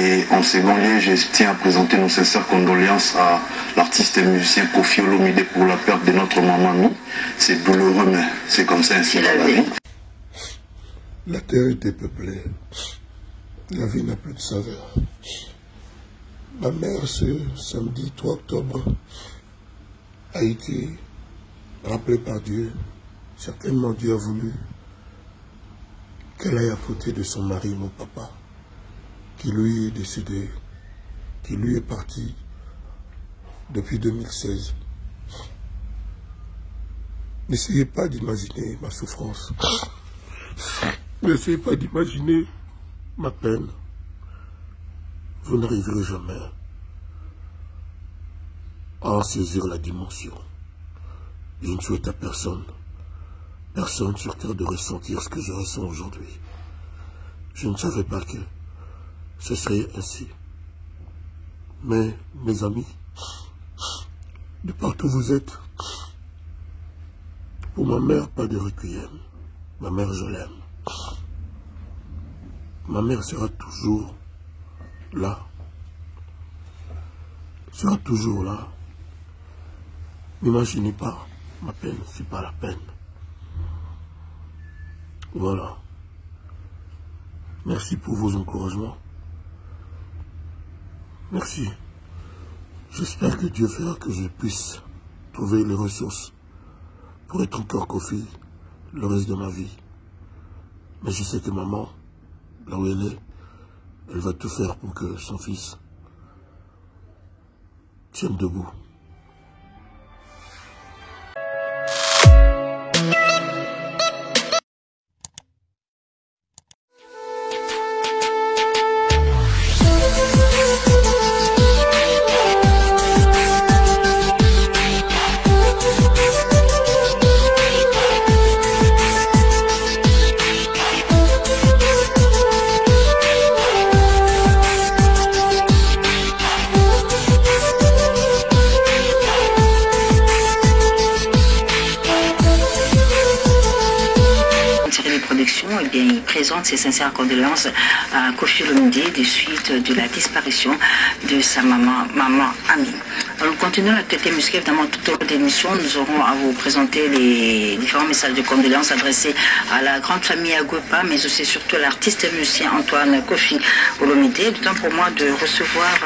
Et en second lieu, je tiens à présenter nos sincères condoléances à l'artiste et musicien Kofi Olomide pour la perte de notre maman. C'est douloureux, mais c'est comme ça ainsi dans la vie. La terre était peuplée. La vie n'a plus de saveur. Ma mère, ce samedi 3 octobre, a été rappelée par Dieu. Certainement, Dieu a voulu qu'elle aille à côté de son mari, mon papa, qui lui est décédé, qui lui est parti depuis 2016. N'essayez pas d'imaginer ma souffrance. N'essayez pas d'imaginer ma peine. Vous n'arriverez jamais à en saisir la dimension. Je ne souhaite à personne sur terre de ressentir ce que je ressens aujourd'hui. Je ne savais pas que ce serait ainsi. Mais, mes amis, de partout où vous êtes, pour ma mère, pas de requiem. Ma mère, je l'aime. Ma mère sera toujours là. Sera toujours là. N'imaginez pas ma peine, c'est pas la peine. Voilà. Merci pour vos encouragements. Merci. J'espère que Dieu fera que je puisse trouver les ressources pour être encore Kofi le reste de ma vie. Mais je sais que maman, là où elle est, elle va tout faire pour que son fils tienne debout. Eh bien, il présente ses sincères condoléances à Kofi Olomide des suites de la disparition de sa maman Ami. Alors, continuons l'actualité musicale, évidemment, tout au long de l'émission, nous aurons à vous présenter les différents messages de condoléances adressés à la grande famille Agwepa, mais aussi surtout à l'artiste et musicien Antoine Kofi Olomide. Du temps pour moi de recevoir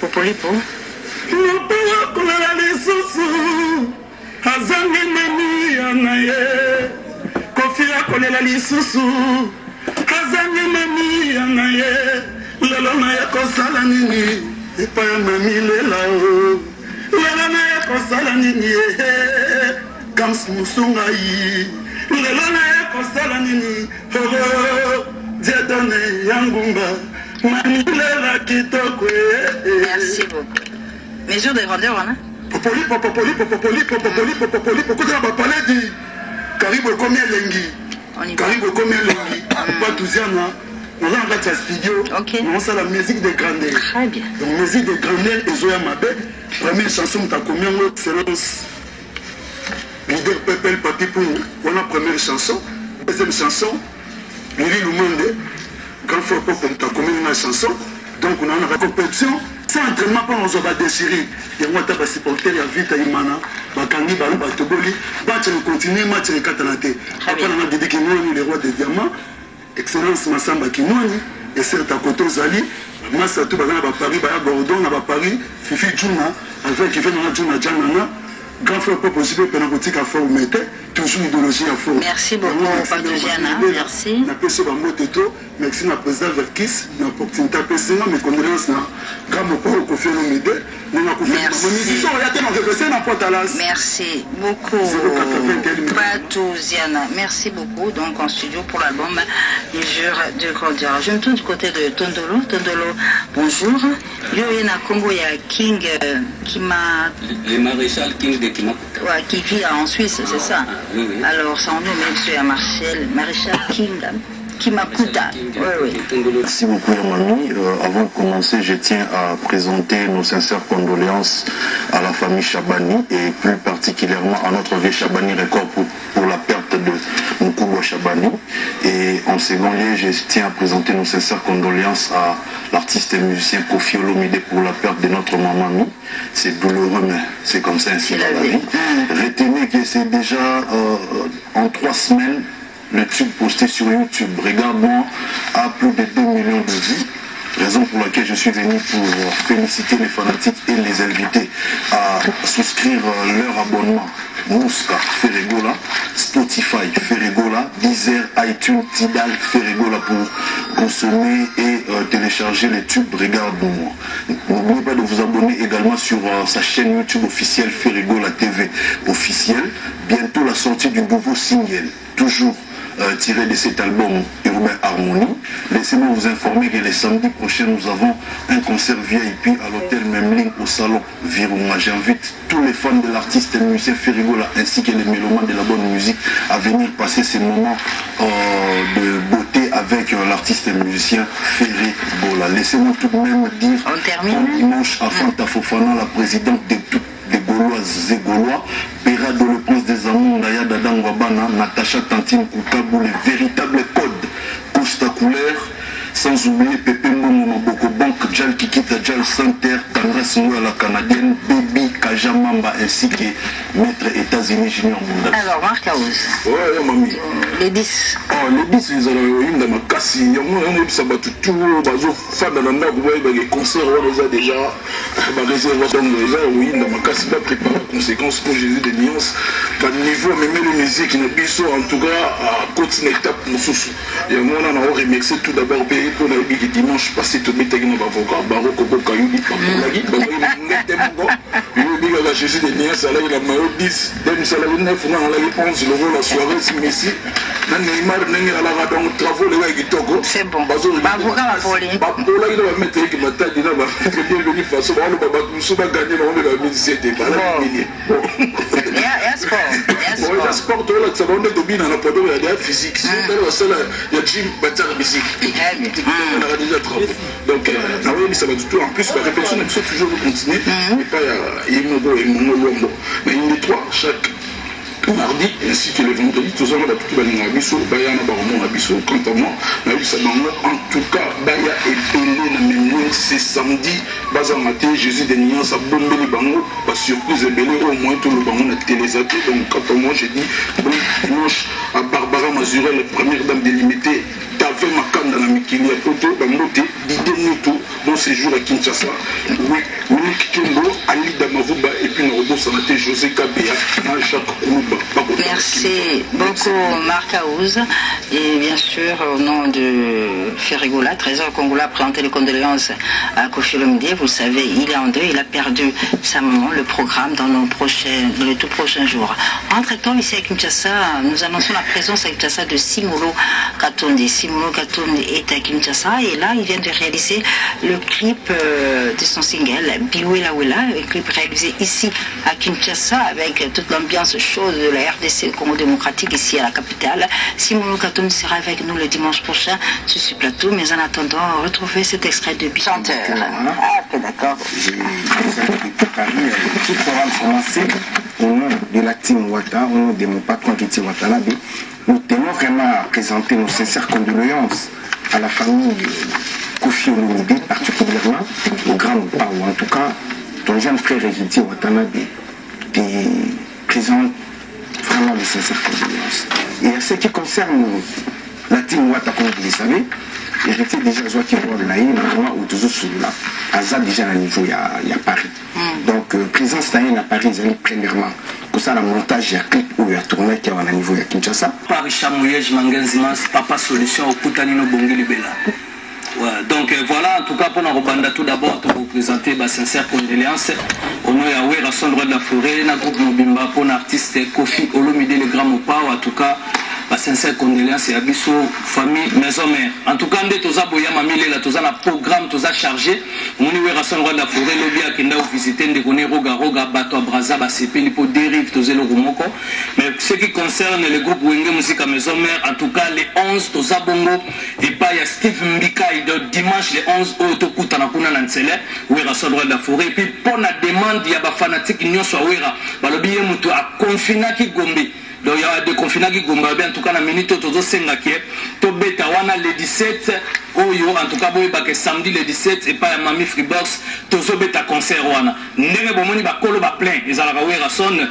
Popolipo. Kofi akolela lisusu azangi mami yanaye lelo na ye kosala nini epa ya mami lela o lelo na ye kosala nini kams musunga yi lelo na ye kosala nini diedone yangumba mami lela kitoko. Merci beaucoup. Mesure de grandeur, hein? Popoli Karibu comme Lengi. Karibu comme Lengi. Pas Touziana. On va en faire studio. On fait la musique de grandeur. Très bien. Donc musique de grandeur et Zoya Mabé. Première chanson t'as combien d'excellence. Leader Pepel Papi pour on a première chanson. Deuxième chanson. Lili Lumande. Grand frère Pop t'as combien de chanson. Donc on a une compétition. C'est entraînement pour nous avoir déchiré. Et moi, tu as supporté la vie de Imana. Bakangi, Balou, Batoboli. Batch, on continue, match, on Katanate. Après, on a dit que nous, les rois des diamants. Excellence, Massamba Kimoni. Et c'est à côté Zali. Massa, tout, Paris, Gordon, à Paris. Fifi Djuna. Avec qui fait dans la Djuna Djanana. Grand frère possible, pédagogique à fort, mettez. Toujours idéologie à fort. Merci beaucoup, Patouziana. Merci. Merci à président Verkis, à l'opportunité de passer, mes condoléances, grand pour Kofi Olomide, merci beaucoup, Patouziana. Merci beaucoup. Donc, en studio pour l'album Les Jures de Grandeur. Je me tourne du côté de Tondolo. Tondolo, bonjour. Yo, il y a Congo, il y a King qui m'a. Le maréchal King de Kimakuta. Ouais, qui vit en Suisse, c'est ça. Oui, oui. Alors, son nom, monsieur Maréchal King. Kimakuta. Oui, oui. Merci beaucoup, Yamami. Avant de commencer, je tiens à présenter nos sincères condoléances à la famille Chabani et plus particulièrement à notre vieux Chabani Record pour la perte perte de Mukulu Chabani. Et en second lieu, je tiens à présenter nos sincères condoléances à l'artiste et musicien Kofi Olomide pour la perte de notre maman. C'est douloureux, mais c'est comme ça ainsi dans la vie. Retenez que c'est déjà en 3 semaines, le tube posté sur YouTube, regarde-moi, a plus de 2 millions de vues. Raison pour laquelle je suis venu pour féliciter les fanatiques et les inviter à souscrire leur abonnement. Mouska, Ferregola, Spotify, Ferregola, Deezer, iTunes, Tidal, Ferregola pour consommer et télécharger les tubes. Regarde-moi. N'oubliez pas de vous abonner également sur sa chaîne YouTube officielle Ferregola TV officielle. Bientôt la sortie du nouveau single, toujours tiré de cet album Urbain Harmonie. Laissez-moi vous informer que les samedis prochains, nous avons un concert VIP à l'hôtel Memling au salon Virunga. J'invite tous les fans de l'artiste et musicien Ferregola ainsi que les mélomanes de la bonne musique à venir passer ces moments de beauté avec l'artiste et musicien Ferregola. Laissez-moi tout de même dire un dimanche à Fanta Fofana, la présidente de toutes les Gauloises et Gaulois, Perado le prince des amours, Naya Dadang Wabana, Natacha Tantine Koukabou, les véritables codes, Costa Couleur, sans oublier Pépé Momo Maboko Bank, Djal Kikita, Djal Santer, Tandras Noué la canadienne, Baby Kajamamba ainsi que Maître États-Unis Junior Bunda. Alors, Marc Aouz. Ouais, mamie. Les 10. Oh, les 10, ils ont eu dans ma casse. Il y a un peu ça va tout, bazo, fan dans la nord, vous voyez, les concerts, on les a déjà, ma réservation, déjà, oui, dans ma casse, il va préparer la conséquence pour Jésus des nuances. Par niveau, même les musiques, il y a biso, en tout cas, à continuer l'étape, mon sous. Et moi, on a remercié tout d'abord, pour la vie dimanche passé, tout le monde a avocat, Baro, Kobo, Kayou, Papolagi, il a Jésus des nuances, il a maillot 10, dem salaire 9, on a la réponse, le rôle, la soirée, c'est Messi. Neymar n'est pas là dans travaux les gars qui togo. C'est bon. Avocat ma poli. Babola il va mettre qui m'a dit là va bienvenue façon on va nous va gagner on va ministère des balles. Ya sport. Ya sport là ça va on est domine dans la photo il y a physique. Si on est seul il y a gym bâtir musique. On a déjà travaux. Donc ça va du tout en plus la répétition c'est toujours continuer et pas il y a une mais il y a 3 chaque mardi ainsi que le vendredi, tous les tout les abisso, Baya na baromo abisso, quant à moi, en tout cas, Baya est belé na mémoire, c'est samedi, Baza maté, Jésus des nuances, à bomber les bangos, pas surprise et belé, au moins tout le bango na télésaté, donc quant à moi, j'ai dit, bon dimanche, à Barbara Mazurel, la première dame délimitée, t'avais ma canne dans la Mikili à Poto, Bamote, Didé Nuto, bon séjour à Kinshasa, oui, Monique Kimbo, Ali Damavouba, et puis Norobo Sanate, José Kabea, Jacques Koulouba. Merci beaucoup Marc Aouz et bien sûr au nom de Ferregola, Trésor Congola, présenter les condoléances à Kofi Olomide. Vous savez, il est en deuil, il a perdu sa maman. Le programme dans les tout prochains jours. Entre-temps, ici à Kinshasa, nous annonçons la présence à Kinshasa de Simolo Katonde. Simolo Katonde est à Kinshasa et là, il vient de réaliser le clip de son single Biwela Wela, un clip réalisé ici à Kinshasa avec toute l'ambiance chaude de la RDC Congo démocratique ici à la capitale. Simolo Katonde sera avec nous le dimanche prochain sur ce plateau, mais en attendant, retrouvez cet extrait de chanteur. Ah, d'accord. J'ai préparé tout programme commencé au nom de la team Wata, au nom de mon patron qui est Watanabe. Nous tenons vraiment à présenter nos sincères condoléances à la famille Kofi Olomide, particulièrement au grand Mopao. En tout cas, ton jeune frère héritier Watanabe présente vraiment les sincères condoléances. Et à ce qui concerne la team Wata, comme vous le savez, héritier déjà Zoaki Roi Laï, normalement, ou toujours sur là, à ça déjà à niveau, il y a Paris. Donc, présence d'Aïn à Paris, ils allaient premièrement. Pour ça, le montage, il y a clip où il y a tourné qui est à niveau, il y a Kinshasa. Paris Chamouyej, Mangenzimas, Papa Solution, au Koutanino Bongi Libela. Ouais, donc voilà, en tout cas pour nous rebanda tout d'abord pour vous présenter ma sincère condoléance au nom de Wera Sondre de la Forêt, na groupe Mobimba pour l'artiste Kofi Olomide le Grand Mopao, en tout cas ma sincère condoléance et abisso famille maison mère. En tout cas on est tous aboya mamile là tous un programme tous à charger. Moni Wera Sondre de la Forêt le bien qui n'a visité de connaître roga bato à Braza ba CP pour dérive tous le rumoko. Mais ce qui concerne le groupe Wenge Musique maison mère, en tout cas les 11 tous abongo et pas ya Steve Mbika de dimanche les 11 autokuta na kuna na Ntsele Wera Sondre de la Forêt et puis pour la demande ya ba fanatique nyonso Wera balobi mutu a confina ki Gombe donc il y a des confinants qui gomba en tout cas na minute tozo senga qui to beta wana le 17 oyo en tout cas boy ba que samedi le 17 et pas Mami Freebox tozo beta concert wana ndenge bomoni ba kolo ba plein ezalaka wera son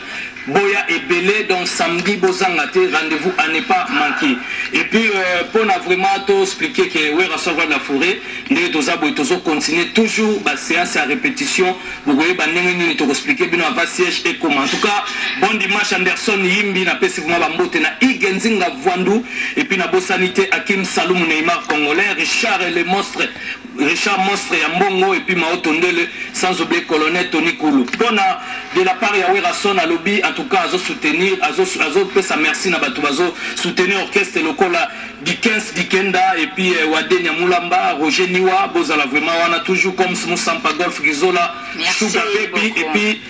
boya et belé donc samedi bozangate rendez-vous à ne pas manquer et puis pour na vraiment to expliquer que wera son de la forêt ndenge toza boy tozo continuer toujours ba séance à répétition vous voyez ba ndenge ni to expliquer bino va siège et comment en tout cas bon dimanche Anderson Yimbi na pesi vraiment ba mbote na Igenzinga Vwandu et puis na bosanité Hakim Saloum Neymar congolais Richard Monstre ya Mbongo et puis Mao Tondele sans oublier colonel Tony Koulou bona de la part ya Werason à lobby en tout cas azo soutenir azo pesa merci na bato bazo soutenir orchestre lokola Dikens Dikenda et puis Wadenia Mulamba Roger Niwa bozala vraiment wana toujours comme Moussampa Golf Gizola Sugar Baby et puis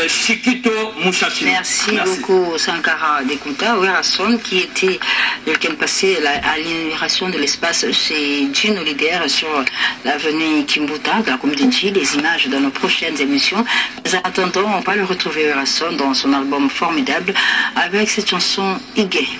Chiquito Mouchachi. Merci beaucoup Sankara Dekuta Werason qui était le week-end passé à l'inauguration de l'espace chez Gino Leader sur l'avenue Kimbuta de la commune de les images dans nos prochaines émissions. Mais en attendant, on va le retrouver Werason dans son album formidable avec cette chanson Ige.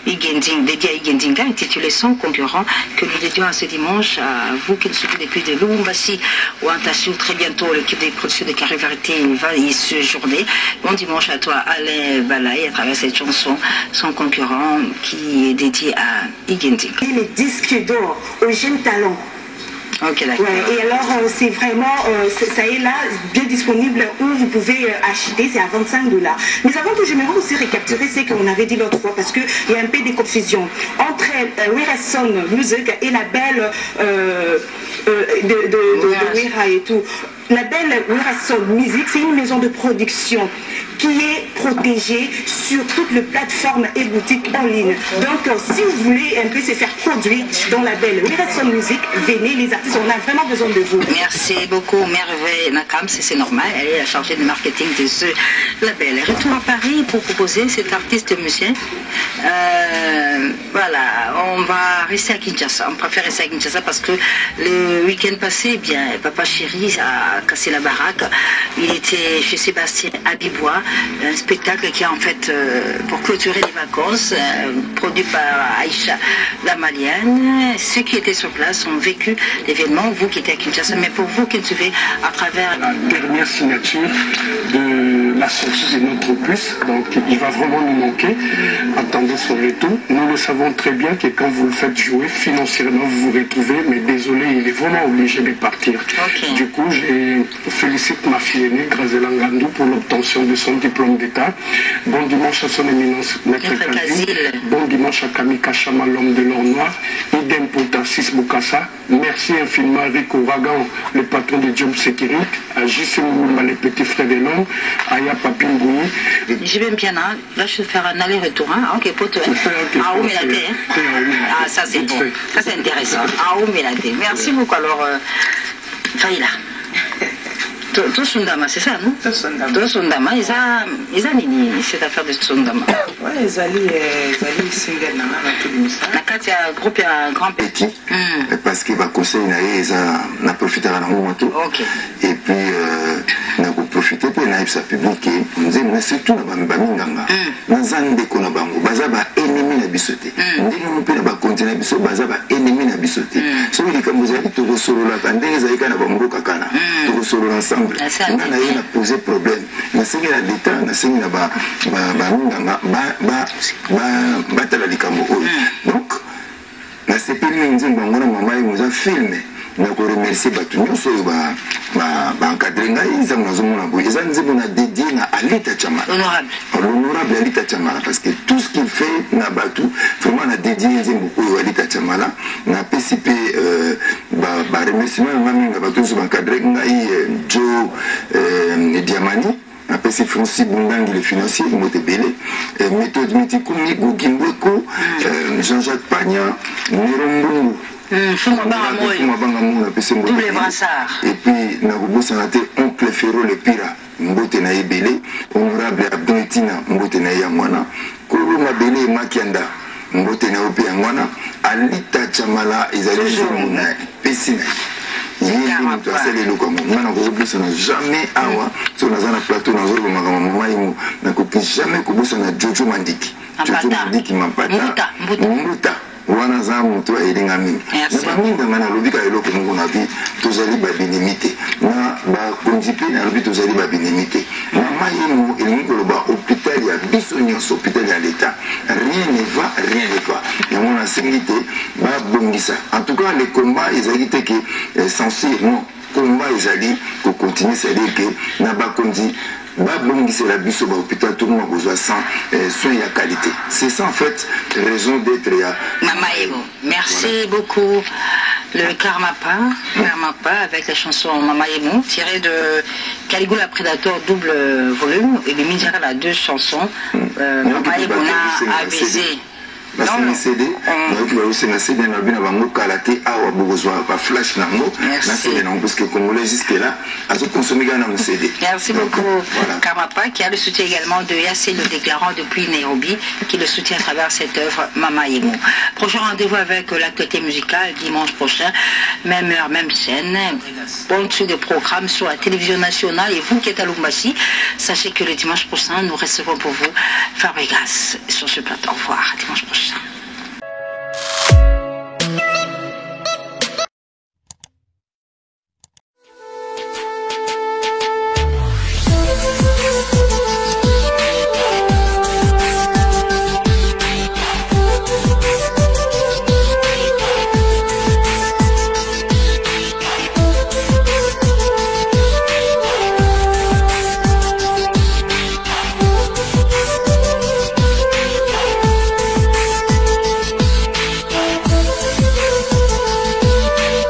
Igending, dédié à Igendinga, intitulé Sans concurrent, que nous dédions à ce dimanche à vous qui nous suivez depuis de Lubumbashi ou Antassou. Très bientôt, l'équipe des productions de Carré Vérité va y séjourner. Bon dimanche à toi, Alain Balaï, à travers cette chanson Sans concurrent qui est dédiée à Igending. Et les disques d'or aux jeunes talents. Ok, d'accord. Ouais, et alors, c'est vraiment, ça est là, bien disponible, où vous pouvez acheter, c'est à $25. Mais avant que j'aimerais aussi récapituler ce qu'on avait dit l'autre fois, parce qu'il y a un peu de confusion entre Werason Music et la belle de Wera et tout. La belle Werason Music, c'est une maison de production qui est protégée sur toutes les plateformes et boutiques en ligne. Donc, si vous voulez un peu se faire produire dans la belle Werason Music, venez, les artistes, on a vraiment besoin de vous. Merci beaucoup, Merveille Nakam, c'est normal, elle est la chargée de marketing de ce label. Retour à Paris pour proposer cet artiste musicien. Voilà, on va rester à Kinshasa, on préfère rester à Kinshasa parce que le week-end passé, eh bien, Papa Chéri a cassé la baraque. Il était chez Sébastien Abibois, un spectacle qui est en fait pour clôturer les vacances, produit par Aïcha la Malienne. Ceux qui étaient sur place ont vécu l'événement, vous qui étiez à Kinshasa, mais pour vous qui le suivez à travers la dernière signature de la sortie de notre opus, donc il va vraiment nous manquer. Attendez son retour. Nous le savons très bien que quand vous le faites jouer, financièrement vous vous retrouvez, mais désolé, il est vraiment obligé de partir. Okay. Du coup, je félicite ma fille aînée, Grazela Ngandou, pour l'obtention de son diplôme d'État. Bon dimanche à son éminence, Maître Kazi. Bon dimanche à Kamika Chama, l'homme de l'or noir. Idem pour Tarsis Boukassa. Merci infiniment à Rick Ouragan, le patron de Job Security, à J.C. Moumba, les petits frères de l'homme, à Yapapi Mbouyi. Je vais bien là, je vais faire un aller-retour. Hein? Ok, pour toi. Ah, où la terre? Ah, ça c'est bon. Ça c'est intéressant. Ah, où la terre? Merci beaucoup. Alors, Faïla. Tosundama, c'est ça, non? Tosundama, ils ont nini cette affaire de Tosundama. Oui, ils allaient single dans la carte, il y a un groupe, il y a un grand petit. Parce que le conseil n'a profité à moment. Et puis, on a profité pour la public. On dit, mais c'est tout, on a Baminganga. Nazande Konabango, Bazaba ennemi na bisoté. On peut pas continuer à bisoter, Bazaba ennemi na bisoté. Celui qui vous avez tout solo la candé, vous avez qu'à Bambo Kakana. Tout solo ensemble. On a posé problème. On a signé la l'État, on a signé la Baminganga, donc, on a séparé nous disons maman nous a filmé. On a remercié Batunyo sur encadré ils ont dédié à Alita Chamala. L'honorable Alita Chamala parce que tout ce qu'il fait n'a Batu vraiment on a dédié beaucoup à Alita Chamala. On a participé remerciement à Batu sur encadré Joe Diamani. Après c'est Francis Bundangi le financier, Motebele, méthode Mitikoumi, Goukingweko, Jean-Jacques Pagna, Nérombungu. Double brassard. Et puis, Nagobo Sanate, oncle Ferro le Pira, Mbote na Ebele, honorable Abdonetina, Mbote na Yamwana, Kolo Mabele Makianda, Mbote na Ope Yamwana, Alita Chamala, Isali Jomuna, Pessina. moto asali eloko yango nga nakokobosana jamais awa so naza na plateau nazolobaka mama yemo nakoki jamais kobosana Jojo Mandiki Mapata Mbuta wana za moto elinga mingi na baminga nga nalobika eloko moko na bi tozali babinemi te na bakonzi mpe nalobi tozali babinemi te mama yemo elingi koloba hôpital ya biso nyonso hôpital ya l'état rien ne va yango nasengi te babongisa en tout cas le combat ezali te ke censure non combat ezali kocontinue c'est-à-dire ke na bakonzi babongisela biso bahôpital tout le monde a besoin de soins et qualité. C'est ça en fait raison d'être ya Mama Yemo. Merci beaucoup. Le Karmapa avec la chanson Mama Yemo tirée de Caligula Predator double volume et de Midjara la 2 chansons Mama Yemo na ABC. basini CD nayoki baosenga CD na bino bango kala te awa bokozwa baflash nango na CD nango parce que Congolais jusque là azoconsomme gana mon CD. Merci beaucoup Karmapa qui a le soutien également de Yassé le déclarant depuis Nairobi qui le soutient à travers cette œuvre Mama Yemo. Prochain rendez-vous avec l'actualité musicale dimanche prochain, même heure, même chaîne. Bonne suite de programme sur la télévision nationale et vous qui êtes à Lubumbashi, sachez que le dimanche prochain nous recevons pour vous Fabregas sur ce plateau. Au revoir, dimanche prochain.